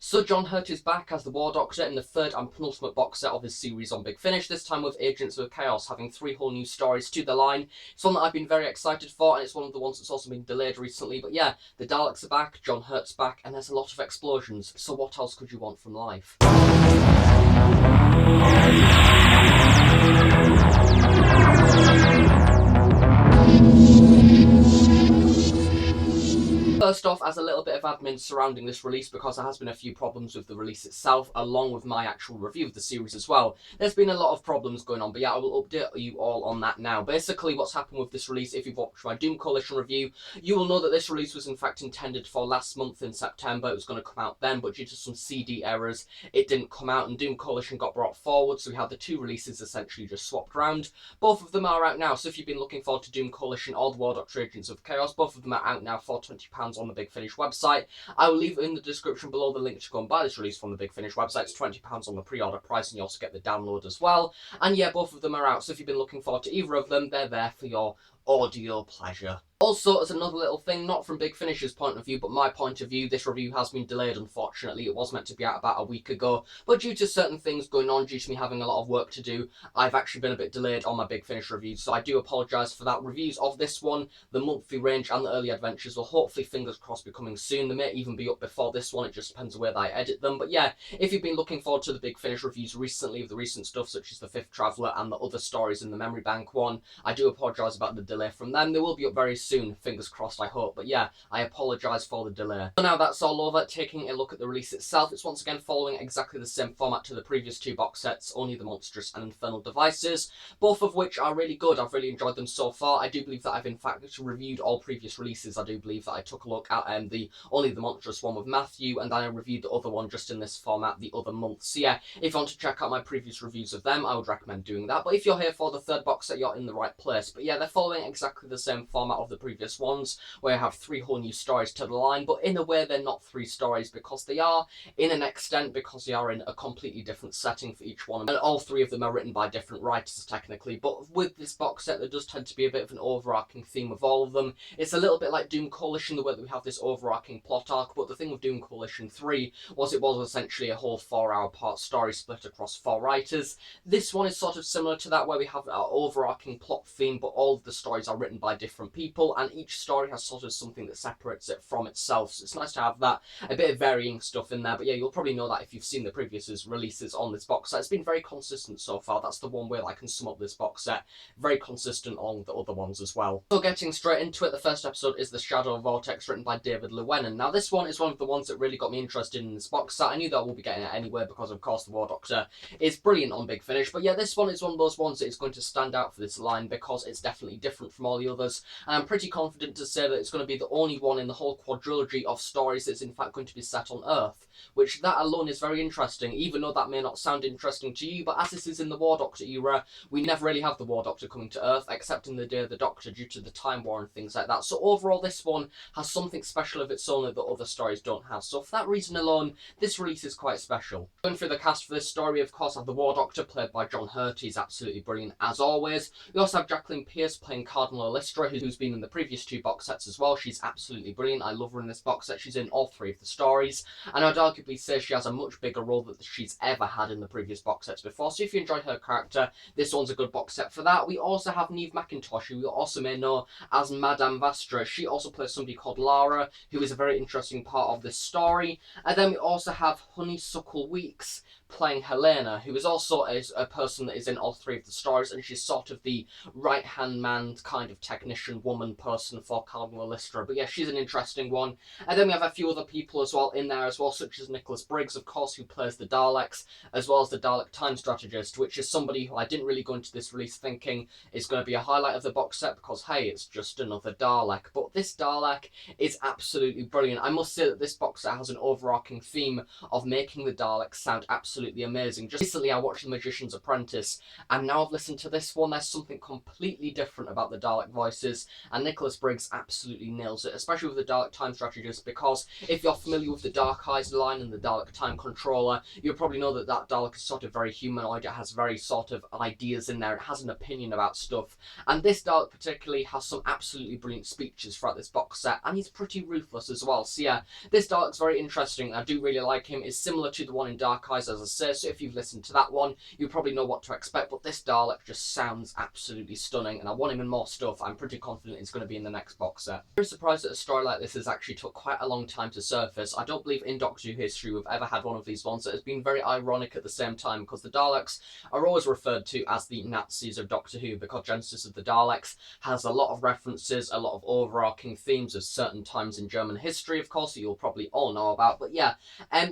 So John Hurt is back as the War Doctor in the third and penultimate box set of his series on Big Finish, this time with Agents of Chaos, having 3 whole new stories to the line. It's one that I've been very excited for, and it's one of the ones that's also been delayed recently. But yeah, the Daleks are back, John Hurt's back, and there's a lot of explosions, so what else could you want from life? First off, as a little bit of admin surrounding this release, because there has been a few problems with the release itself, along with my actual review of the series as well. There's been a lot of problems going on, but yeah, I will update you all on that now. Basically, what's happened with this release, if you've watched my Doom Coalition review, you will know that this release was in fact intended for last month in September. It was going to come out then, but due to some CD errors, it didn't come out, and Doom Coalition got brought forward, so we had the 2 releases essentially just swapped around. Both of them are out now, so if you've been looking forward to Doom Coalition or the War Doctor Agents of Chaos, both of them are out now for £20 on the Big Finish website. I will leave in the description below the link to go and buy this release from the Big Finish website. It's £20 on the pre-order price, and you also get the download as well. And yeah, both of them are out, so if you've been looking forward to either of them, they're there for your audio pleasure. Also, as another little thing, not from Big Finish's point of view, but my point of view, this review has been delayed, unfortunately. It was meant to be out about a week ago, but due to certain things going on, due to me having a lot of work to do, I've actually been a bit delayed on my Big Finish reviews, so I do apologise for that. Reviews of this one, the monthly range, and the early adventures will hopefully, fingers crossed, be coming soon. They may even be up before this one, it just depends on where I edit them. But yeah, if you've been looking forward to the Big Finish reviews recently of the recent stuff, such as the Fifth Traveller and the other stories in the Memory Bank one, I do apologise about the delay from them. They will be up very soon, fingers crossed, I hope. But yeah, I apologise for the delay. So now that's all over, taking a look at the release itself, it's once again following exactly the same format to the previous 2 box sets, only the Monstrous and Infernal Devices, both of which are really good. I've really enjoyed them so far. I do believe that I've in fact reviewed all previous releases. I do believe that I took a look at only the Monstrous one with Matthew, and then I reviewed the other one just in this format the other month. So yeah, if you want to check out my previous reviews of them, I would recommend doing that. But if you're here for the 3rd box set, you're in the right place. But yeah, they're following exactly the same format of the previous ones, where I have 3 whole new stories to the line, but in a way they're not 3 stories, because they are, in an extent, because they are in a completely different setting for each one, and all 3 of them are written by different writers technically. But with this box set, there does tend to be a bit of an overarching theme of all of them. It's a little bit like Doom Coalition, the way that we have this overarching plot arc, but the thing with Doom Coalition 3 was it was essentially a whole 4-hour part story split across 4 writers. This one is sort of similar to that, where we have our overarching plot theme, but all of the stories are written by different people, and each story has sort of something that separates it from itself, so it's nice to have that, a bit of varying stuff in there. But yeah, you'll probably know that if you've seen the previous releases on this box set. It's been very consistent so far. That's the one way that I can sum up this box set. Very consistent along with the other ones as well. So getting straight into it, the first episode is The Shadow of Vortex, written by David Llewellyn. Now this one is one of the ones that really got me interested in this box set. I knew that I would be getting it anyway, because of course the War Doctor is brilliant on Big Finish, but yeah, this one is one of those ones that is going to stand out for this line, because it's definitely different from all the others, and I'm pretty confident to say that it's going to be the only one in the whole quadrilogy of stories that's in fact going to be set on Earth, which that alone is very interesting, even though that may not sound interesting to you. But as this is in the War Doctor era, we never really have the War Doctor coming to Earth, except in the Day of the Doctor, due to the Time War and things like that. So overall, this one has something special of its own that the other stories don't have, so for that reason alone, this release is quite special. Going through the cast for this story, of course, I have the War Doctor, played by John Hurt. He's absolutely brilliant as always. We also have Jacqueline Pearce playing Cardinal Illustra, who's been in the previous 2 box sets as well. She's absolutely brilliant. I love her in this box set. She's in all 3 of the stories, and I'd arguably say she has a much bigger role than she's ever had in the previous box sets before, so if you enjoyed her character, this one's a good box set for that. We also have Neve McIntosh, who we also may know as Madame Vastra. She also plays somebody called Lara, who is a very interesting part of this story. And then we also have Honeysuckle Weeks playing Helena, who is also a person that is in all 3 of the stories, and she's sort of the right-hand man kind of technician woman person for Cardinal Illustra. But yeah, she's an interesting one. And then we have a few other people as well in there as well, such as Nicholas Briggs, of course, who plays the Daleks, as well as the Dalek Time Strategist, which is somebody who I didn't really go into this release thinking is going to be a highlight of the box set, because hey, it's just another Dalek. But this Dalek is absolutely brilliant. I must say that this box set has an overarching theme of making the Daleks sound absolutely absolutely amazing. Just recently I watched The Magician's Apprentice, and now I've listened to this one. There's something completely different about the Dalek voices, and Nicholas Briggs absolutely nails it, especially with the Dalek Time Strategist, because if you're familiar with the Dark Eyes line and the Dalek Time Controller, you'll probably know that that Dalek is sort of very humanoid. It has very sort of ideas in there. It has an opinion about stuff. And this Dalek particularly has some absolutely brilliant speeches throughout this box set, and he's pretty ruthless as well. So yeah, this Dalek's very interesting. I do really like him. It's similar to the one in Dark Eyes, as I say, so if you've listened to that one, you probably know what to expect, but this Dalek just sounds absolutely stunning, and I want him in more stuff. I'm pretty confident it's going to be in the next box set. I'm very surprised that a story like this has actually took quite a long time to surface. I don't believe in Doctor Who history we've ever had one of these ones that has been very ironic at the same time, because the Daleks are always referred to as the Nazis of Doctor Who, because Genesis of the Daleks has a lot of references, a lot of overarching themes of certain times in German history, of course, that you'll probably all know about. But yeah,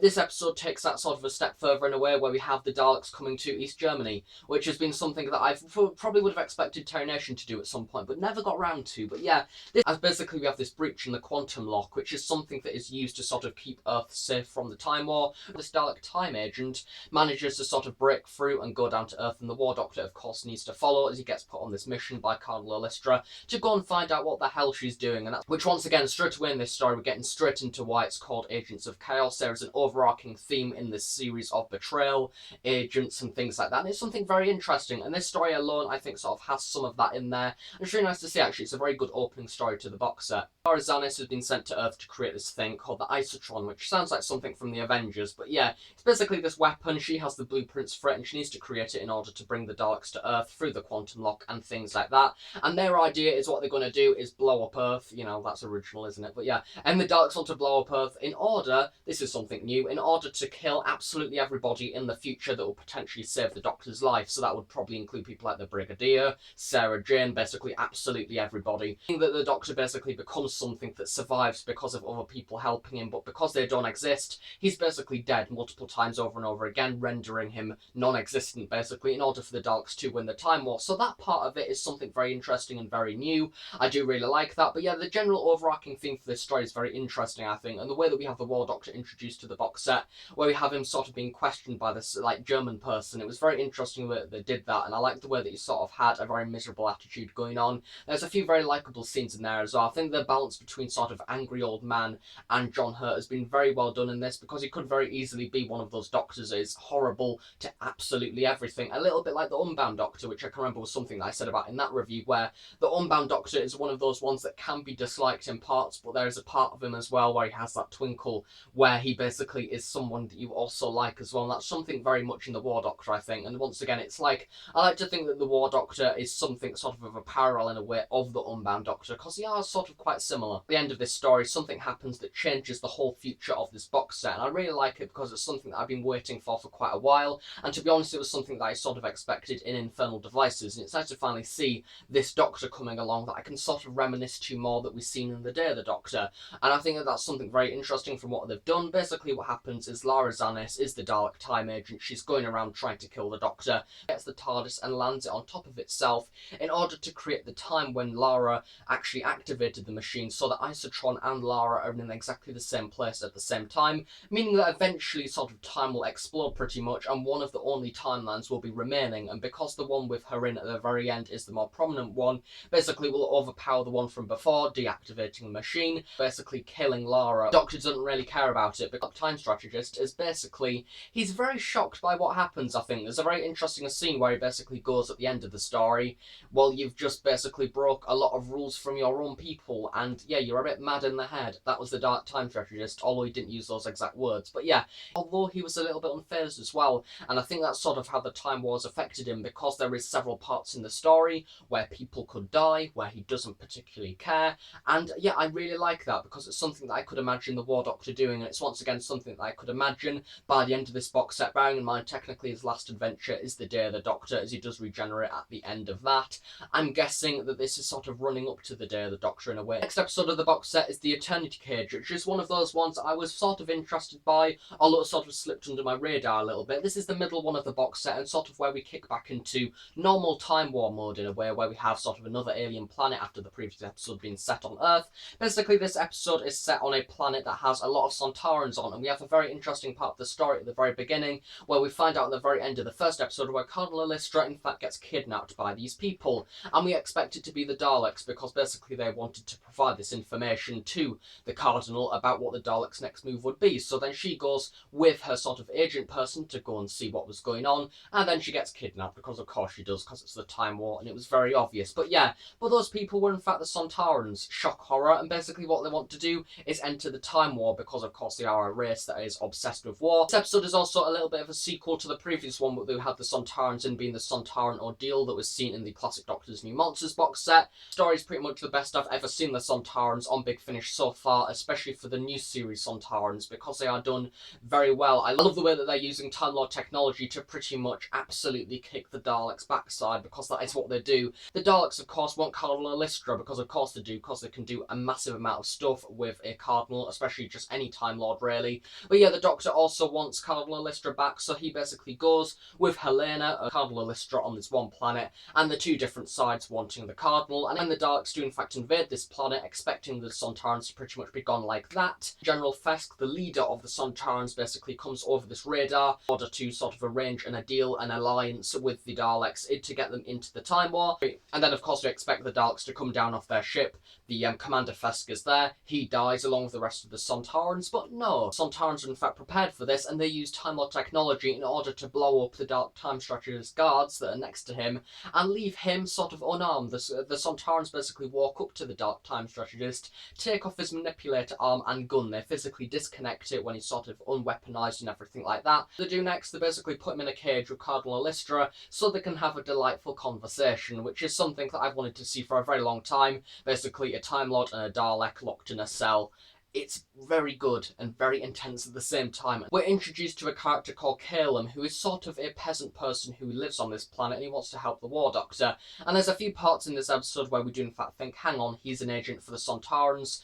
this episode takes that sort of a step further in a way, where we have the Daleks coming to East Germany, which has been something that I probably would have expected Terry Nation to do at some point, but never got round to. But yeah, as basically we have this breach in the quantum lock, which is something that is used to sort of keep Earth safe from the Time War. This Dalek time agent manages to sort of break through and go down to Earth, and the War Doctor, of course, needs to follow as he gets put on this mission by Cardinal Elistra to go and find out what the hell she's doing. And that's, which once again, straight away in this story, we're getting straight into why it's called Agents of Chaos. There is an overarching theme in this series of betrayal, agents, and things like that. And it's something very interesting. And this story alone, I think, sort of has some of that in there. And it's really nice to see, actually. It's a very good opening story to the box set. Zanis has been sent to Earth to create this thing called the Isotron, which sounds like something from the Avengers, but yeah, it's basically this weapon. She has the blueprints for it, and she needs to create it in order to bring the Daleks to Earth through the quantum lock and things like that. And their idea is what they're going to do is blow up Earth. You know, that's original, isn't it? But yeah, and the Daleks want to blow up Earth in order, this is something new, in order to kill absolutely everybody in the future that will potentially save the Doctor's life. So that would probably include people like the Brigadier, Sarah Jane, basically absolutely everybody. That the Doctor basically becomes something that survives because of other people helping him, but because they don't exist, he's basically dead multiple times over and over again, rendering him non-existent basically in order for the Daleks to win the Time War. So that part of it is something very interesting and very new. I do really like that. But yeah, the general overarching theme for this story is very interesting, I think, and the way that we have the War Doctor introduced to the box set, where we have him sort of being questioned by this like German person, it was very interesting that they did that, and I like the way that he sort of had a very miserable attitude going on. There's a few very likeable scenes in there as well. I think the balance between sort of angry old man and John Hurt has been very well done in this, because he could very easily be one of those Doctors that is horrible to absolutely everything, a little bit like the Unbound Doctor, which I can remember was something that I said about in that review, where the Unbound Doctor is one of those ones that can be disliked in parts, but there is a part of him as well where he has that twinkle, where he basically is someone that you also like as well, and that's something very much in the War Doctor, I think. And once again, it's like, I like to think that the War Doctor is something sort of a parallel in a way of the Unbound Doctor, because they are sort of quite similar. At the end of this story, something happens that changes the whole future of this box set, and I really like it because it's something that I've been waiting for quite a while, and to be honest, it was something that I sort of expected in Infernal Devices, and it's nice to finally see this Doctor coming along that I can sort of reminisce to more that we've seen in The Day of the Doctor, and I think that that's something very interesting from what they've done. Basically what happens is Lara Zanis is the Dalek time agent. She's going around trying to kill the Doctor, gets the TARDIS and lands it on top of itself in order to create the time when Lara actually activated the machine, so that Isotron and Lara are in exactly the same place at the same time, meaning that eventually sort of time will explode pretty much, and one of the only timelines will be remaining, and because the one with her in at the very end is the more prominent one, basically will overpower the one from before, deactivating the machine, basically killing Lara. Doctor doesn't really care about it, but the time strategist is basically, he's very shocked by what happens, I think. There's a very interesting scene where he basically goes at the end of the story, well, you've just basically broke a lot of rules from your own people, and yeah, you're a bit mad in the head. That was the Dark Time Strategist, although he didn't use those exact words. But yeah, although he was a little bit unfazed as well, and I think that's sort of how the Time Wars affected him, because there is several parts in the story where people could die, where he doesn't particularly care, and yeah, I really like that, because it's something that I could imagine the War Doctor doing, and it's once again something that I could imagine by the end of this box set, bearing in mind technically his last adventure is The Day of the Doctor, as he does regenerate at the end of that. I'm guessing that this is sort of running up to The Day of the Doctor in a way. Next episode of the box set is The Eternity Cage, which is one of those ones I was sort of interested by, although it sort of slipped under my radar a little bit. This is the middle one of the box set, and sort of where we kick back into normal Time War mode in a way, where we have sort of another alien planet after the previous episode being set on Earth. Basically, this episode is set on a planet that has a lot of Sontarans on, and we have a very interesting part of the story at the very beginning, where we find out at the very end of the first episode where Cardinal Lystra in fact gets kidnapped by these people. And we expect it to be the Daleks because basically they wanted to provide this information to the Cardinal about what the Daleks' next move would be. So then she goes with her sort of agent person to go and see what was going on, and then she gets kidnapped because of course she does, because it's the Time War and it was very obvious. But yeah, but those people were in fact the Sontarans. Shock horror. And basically what they want to do is enter the Time War because of course they are a race that is obsessed with war. This episode is also a little bit of a sequel to the previous one, where they had the Sontarans in, being the Sontaran Ordeal that was seen in the classic Doctor's New Monsters box set. The story is pretty much the best I've ever seen the Sontarans on Big Finish so far, especially for the new series Sontarans, because they are done very well. I love the way that they're using Time Lord technology to pretty much absolutely kick the Daleks' backside, because that is what they do. The Daleks, of course, want Cardinal Lystra, because of course they do, because they can do a massive amount of stuff with a Cardinal, especially just any Time Lord, really. But yeah, the Doctor also wants Cardinal Lystra back, so he basically goes with Helena, Cardinal Lystra, on this one planet, and the two different sides wanting the Cardinal. And then the Daleks do in fact invade this planet, expecting the Sontarans to pretty much be gone like that. General Fesk, the leader of the Sontarans, basically comes over this radar in order to sort of arrange a deal, an alliance with the Daleks to get them into the Time War. And then of course we expect the Daleks to come down off their ship. The Commander Fesk is there. He dies along with the rest of the Sontarans, but no, Sontarans are in fact prepared for this, and they use Time Lord technology in order to blow up the Dark Time Strategist guards that are next to him and leave him sort of unarmed. The Sontarans basically walk up to the Dark Time Strategist, take off his manipulator arm and gun. They physically disconnect it when he's sort of unweaponized and everything like that. They do next, they basically put him in a cage with Cardinal Lystra so they can have a delightful conversation, which is something that I've wanted to see for a very long time. Basically a Time Lord and a Dalek locked in a cell. It's very good and very intense at the same time. We're introduced to a character called Calum, who is sort of a peasant person who lives on this planet, and he wants to help the War Doctor. And there's a few parts in this episode where we do in fact think, hang on, he's an agent for the Sontarans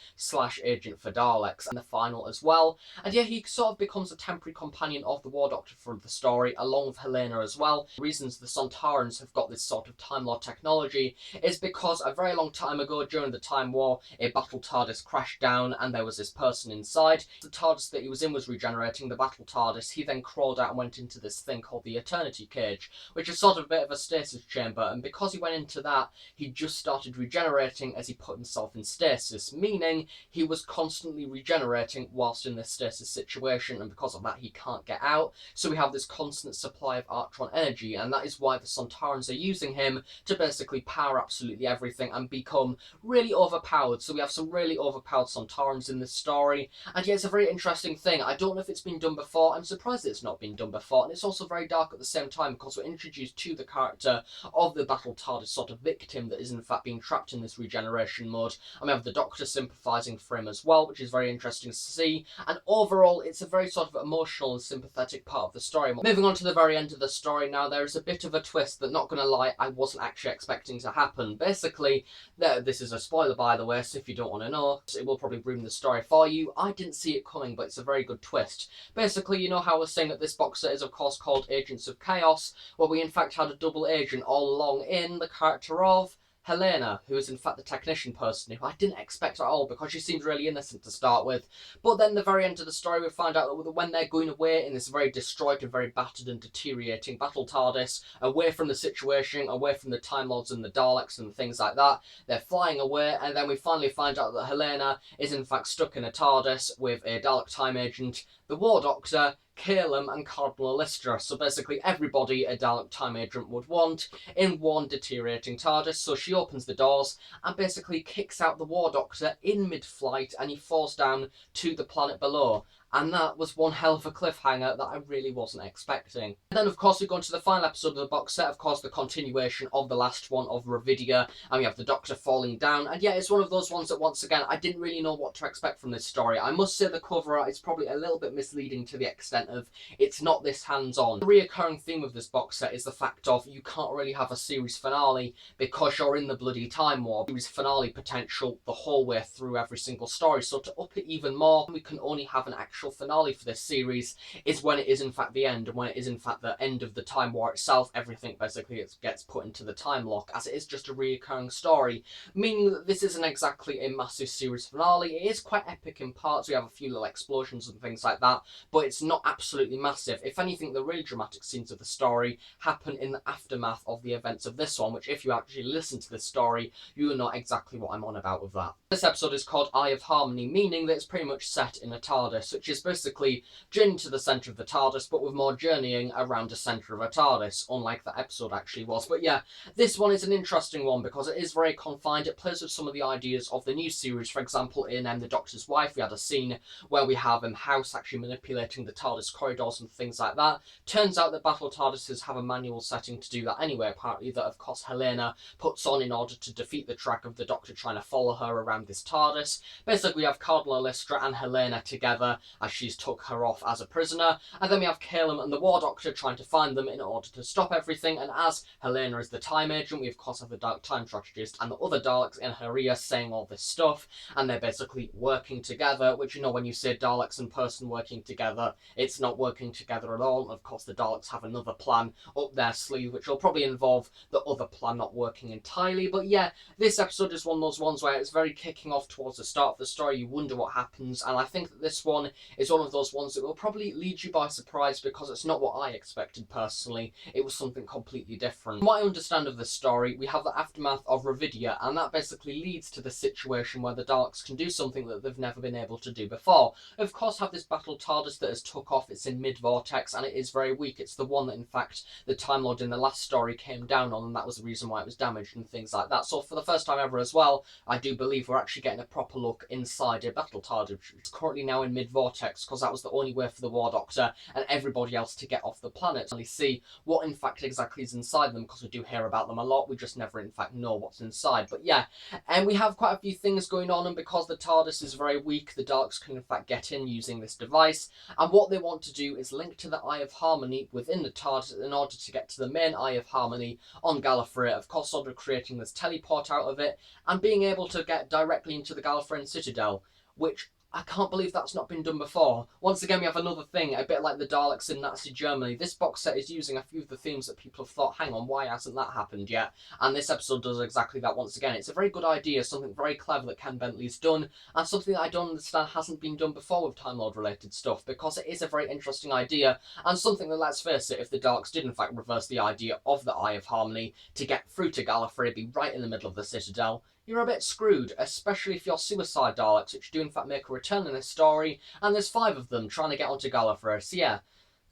/ agent for Daleks, and the final as well. And yeah, he sort of becomes a temporary companion of the War Doctor for the story, along with Helena as well. The reasons the Sontarans have got this sort of Time Lord technology is because a very long time ago, during the Time War, a battle TARDIS crashed down, and there was this person inside. The TARDIS that he was in was regenerating, the battle TARDIS. He then crawled out and went into this thing called the Eternity Cage, which is sort of a bit of a stasis chamber, and because he went into that, he just started regenerating as he put himself in stasis, meaning he was constantly regenerating whilst in this stasis situation, and because of that he can't get out. So we have this constant supply of Artron energy, and that is why the Sontarans are using him to basically power absolutely everything and become really overpowered. So we have some really overpowered Sontarans in this story, and yeah, it's a very interesting thing. I don't know if it's been done before. I'm surprised that it's not been done before, and it's also very dark at the same time because we're introduced to the character of the battle TARDIS sort of victim that is in fact being trapped in this regeneration mode, and we have the Doctor sympathising for him as well, which is very interesting to see. And overall, it's a very sort of emotional and sympathetic part of the story. Moving on to the very end of the story now, there is a bit of a twist that, not going to lie, I wasn't actually expecting to happen. Basically, this is a spoiler by the way, so if you don't want to know, it will probably ruin the story for you. I didn't see it coming, but it's a very good twist. Basically, you know how I was saying that this box set is of course called Agents of Chaos? Well, we in fact had a double agent all along in the character of Helena, who is in fact the technician person, who I didn't expect at all because she seems really innocent to start with. But then the very end of the story we find out that when they're going away in this very destroyed and very battered and deteriorating battle TARDIS, away from the situation, away from the Time Lords and the Daleks and things like that, they're flying away, and then we finally find out that Helena is in fact stuck in a TARDIS with a Dalek time agent, the War Doctor, Calum and Cardinal Lystra. So basically everybody a Dalek time agent would want in one deteriorating TARDIS. So she opens the doors and basically kicks out the War Doctor in mid-flight, and he falls down to the planet below. And that was one hell of a cliffhanger that I really wasn't expecting. And then of course we go into the final episode of the box set, of course the continuation of the last one of Ravidia, and we have the Doctor falling down. And yeah, it's one of those ones that once again I didn't really know what to expect from this story. I must say the cover art is probably a little bit misleading to the extent of it's not this hands-on. The reoccurring theme of this box set is the fact of you can't really have a series finale because you're in the bloody Time War. Series finale potential the whole way through every single story, so to up it even more, we can only have an actual actual finale for this series is when it is in fact the end, and when it is in fact the end of the Time War itself, everything basically gets put into the time lock, as it is just a reoccurring story, meaning that this isn't exactly a massive series finale. It is quite epic in parts. We have a few little explosions and things like that, but it's not absolutely massive. If anything, the really dramatic scenes of the story happen in the aftermath of the events of this one, which if you actually listen to this story, you will know exactly what I'm on about with that. This episode is called Eye of Harmony, meaning that it's pretty much set in a TARDIS, which is basically journeying to the centre of the TARDIS, but with more journeying around the centre of a TARDIS, unlike that episode actually was. But yeah, this one is an interesting one because it is very confined. It plays with some of the ideas of the new series. For example, in The Doctor's Wife, we had a scene where we have House actually manipulating the TARDIS corridors and things like that. Turns out that Battle TARDISes have a manual setting to do that anyway, apparently, that of course Helena puts on in order to defeat the track of the Doctor trying to follow her around this TARDIS. Basically, we have Cardinal Elistra and Helena together as she's took her off as a prisoner, and then we have Calum and the War Doctor trying to find them in order to stop everything, and as Helena is the time agent, we of course have the Dark Time Strategist and the other Daleks in her ear saying all this stuff, and they're basically working together, which, you know, when you say Daleks and person working together, it's not working together at all. Of course, the Daleks have another plan up their sleeve, which will probably involve the other plan not working entirely. But yeah, this episode is one of those ones where it's very kicking off towards the start of the story. You wonder what happens, and I think that this one is one of those ones that will probably lead you by surprise because it's not what I expected personally. It was something completely different. From what I understand of this story, we have the aftermath of Ravidia, and that basically leads to the situation where the Daleks can do something that they've never been able to do before. Of course, have this Battle TARDIS that has took off. It's in mid-Vortex, and it is very weak. It's the one that, in fact, the Time Lord in the last story came down on, and that was the reason why it was damaged and things like that. So for the first time ever as well, I do believe we're actually getting a proper look inside a Battle TARDIS, which is currently now in mid-Vortex, because that was the only way for the War Doctor and everybody else to get off the planet. And see what in fact exactly is inside them, because we do hear about them a lot, we just never in fact know what's inside. But yeah, and we have quite a few things going on, and because the TARDIS is very weak, the Daleks can in fact get in using this device, and what they want to do is link to the Eye of Harmony within the TARDIS in order to get to the main Eye of Harmony on Gallifrey, of course sort of creating this teleport out of it, and being able to get directly into the Gallifreyan Citadel, which I can't believe that's not been done before. Once again, we have another thing, a bit like the Daleks in Nazi Germany. This box set is using a few of the themes that people have thought, hang on, why hasn't that happened yet? And this episode does exactly that once again. It's a very good idea, something very clever that Ken Bentley's done, and something that I don't understand hasn't been done before with Time Lord related stuff, because it is a very interesting idea, and something that, let's face it, if the Daleks did in fact reverse the idea of the Eye of Harmony to get through to Gallifrey, be right in the middle of the Citadel, you're a bit screwed, especially if you're suicide Daleks, which do in fact make a return in this story, and there's 5 of them trying to get onto Gallifrey, so yeah,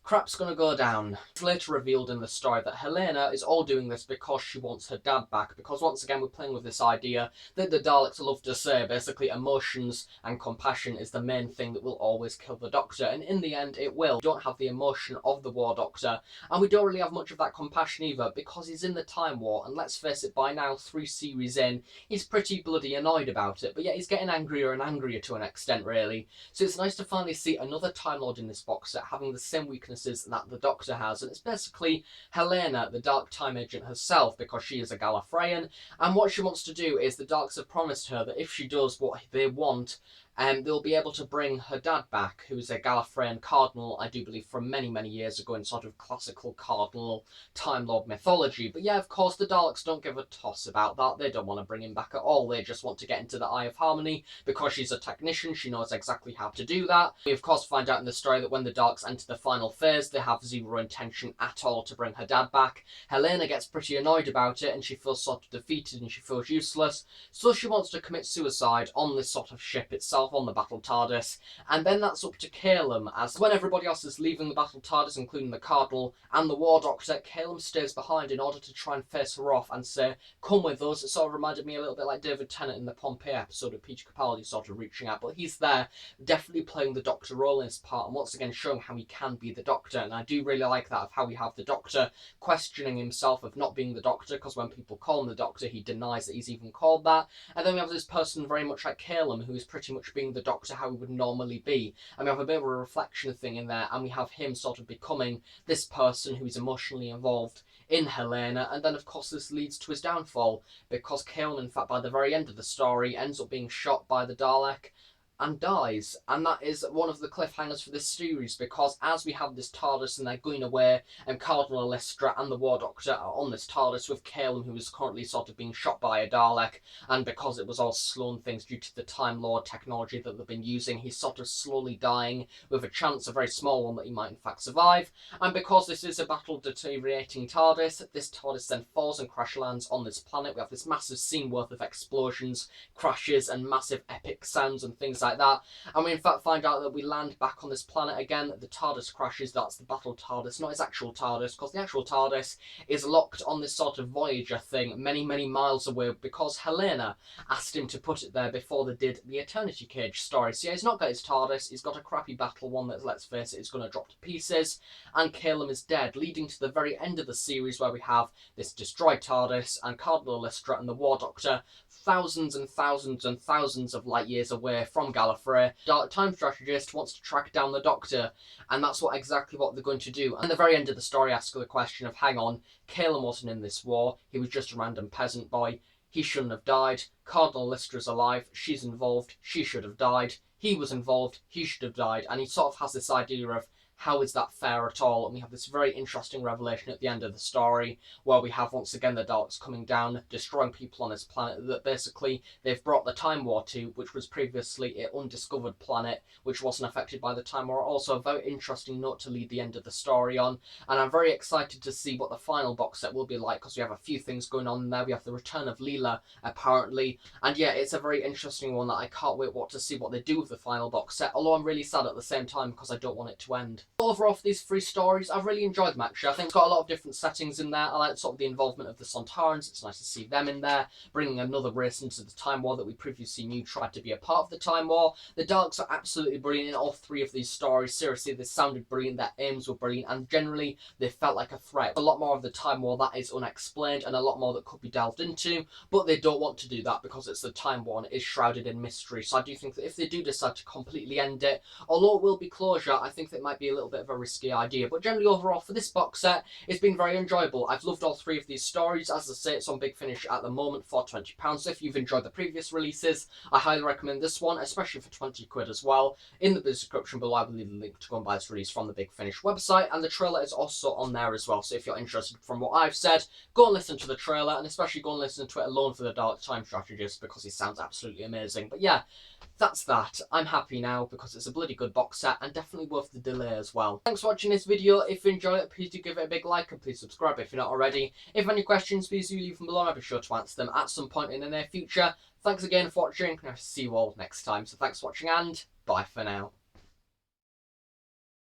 crap's gonna go down. It's later revealed in the story that Helena is all doing this because she wants her dad back, because once again we're playing with this idea that the Daleks love to say, basically emotions and compassion is the main thing that will always kill the Doctor, and in the end it will. We don't have the emotion of the War Doctor, and we don't really have much of that compassion either, because he's in the Time War, and let's face it, by now 3 series in, he's pretty bloody annoyed about it, but yet he's getting angrier and angrier to an extent really. So it's nice to finally see another Time Lord in this box set having the same weakness that the Doctor has, and it's basically Helena, the Dark Time Agent herself, because she is a Gallifreyan, and what she wants to do is the Daleks have promised her that if she does what they want, they'll be able to bring her dad back, who's a Gallifreyan Cardinal, I do believe from many, many years ago in sort of classical Cardinal Time Lord mythology. But yeah, of course, the Daleks don't give a toss about that. They don't want to bring him back at all. They just want to get into the Eye of Harmony. Because she's a technician, she knows exactly how to do that. We, of course, find out in the story that when the Daleks enter the final phase, they have zero intention at all to bring her dad back. Helena gets pretty annoyed about it, and she feels sort of defeated, and she feels useless. So she wants to commit suicide on this sort of ship itself, on the Battle TARDIS, and then that's up to Calum, as when everybody else is leaving the Battle TARDIS, including the Cardinal and the War Doctor, Calum stays behind in order to try and face her off and say, come with us. It sort of reminded me a little bit like David Tennant in the Pompeii episode of Peter Capaldi sort of reaching out, but he's there, definitely playing the Doctor role in his part, and once again showing how he can be the Doctor, and I do really like that, of how we have the Doctor questioning himself of not being the Doctor, because when people call him the Doctor, he denies that he's even called that, and then we have this person very much like Calum, who is pretty much being the Doctor how he would normally be, and we have a bit of a reflection thing in there, and we have him sort of becoming this person who is emotionally involved in Helena, and then of course this leads to his downfall, because Calum in fact by the very end of the story ends up being shot by the Dalek, and dies. And that is one of the cliffhangers for this series, because as we have this TARDIS and they're going away, and Cardinal Lestra and the War Doctor are on this TARDIS with Calum, who is currently sort of being shot by a Dalek, and because it was all slowing things due to the Time Lord technology that they've been using, he's sort of slowly dying, with a chance, a very small one, that he might in fact survive. And because this is a battle deteriorating TARDIS, this TARDIS then falls and crash lands on this planet. We have this massive scene worth of explosions, crashes, and massive epic sounds and things like that. And we in fact find out that we land back on this planet again. The TARDIS crashes. That's the battle TARDIS, not his actual TARDIS, because the actual TARDIS is locked on this sort of Voyager thing many, many miles away, because Helena asked him to put it there before they did the Eternity Cage story. So yeah, he's not got his TARDIS. He's got a crappy battle one that, let's face it, is going to drop to pieces. And Calum is dead, leading to the very end of the series, where we have this destroyed TARDIS and Cardinal Lestra and the War Doctor thousands and thousands and thousands of light years away from Gallifrey. Dark Time Strategist wants to track down the Doctor, and that's exactly what they're going to do. And at the very end of the story asks the question of, hang on, Calum wasn't in this war, he was just a random peasant boy, he shouldn't have died. Cardinal Lystra's alive, she's involved, she should have died. He was involved, he should have died. And he sort of has this idea of, how is that fair at all? And we have this very interesting revelation at the end of the story, where we have once again the Daleks coming down, destroying people on this planet that basically they've brought the Time War to, which was previously an undiscovered planet, which wasn't affected by the Time War. Also a very interesting note to lead the end of the story on. And I'm very excited to see what the final box set will be like, because we have a few things going on there. We have the return of Leela, apparently. And yeah, it's a very interesting one that I can't wait to see what they do with the final box set, although I'm really sad at the same time, because I don't want it to end. Overall, for these 3 stories, I've really enjoyed them actually. I think it's got a lot of different settings in there. I like sort of the involvement of the Sontarans. It's nice to see them in there, bringing another race into the Time War that we previously knew tried to be a part of the Time War. The Daleks are absolutely brilliant in all 3 of these stories. Seriously, they sounded brilliant, their aims were brilliant, and generally they felt like a threat. A lot more of the Time War that is unexplained, and a lot more that could be delved into, but they don't want to do that because it's the Time War and it is shrouded in mystery. So I do think that if they do decide to completely end it, although it will be closure, I think that might be a little bit of a risky idea. But generally overall for this box set, it's been very enjoyable. I've loved all 3 of these stories. As I say, it's on Big Finish at the moment for £20. So if you've enjoyed the previous releases, I highly recommend this one, especially for 20 quid as well. In the description below, I will leave a link to go and buy this release from the Big Finish website, and the trailer is also on there as well. So if you're interested from what I've said, go and listen to the trailer, and especially go and listen to it alone for the Dark Time Strategist, because he sounds absolutely amazing. But yeah, that's that. I'm happy now because it's a bloody good box set and definitely worth the delay as well. Thanks for watching this video. If you enjoyed it, please do give it a big like and please subscribe if you're not already. If you have any questions, please do leave them below and I'll be sure to answer them at some point in the near future. Thanks again for watching, and I'll see you all next time. So thanks for watching and bye for now.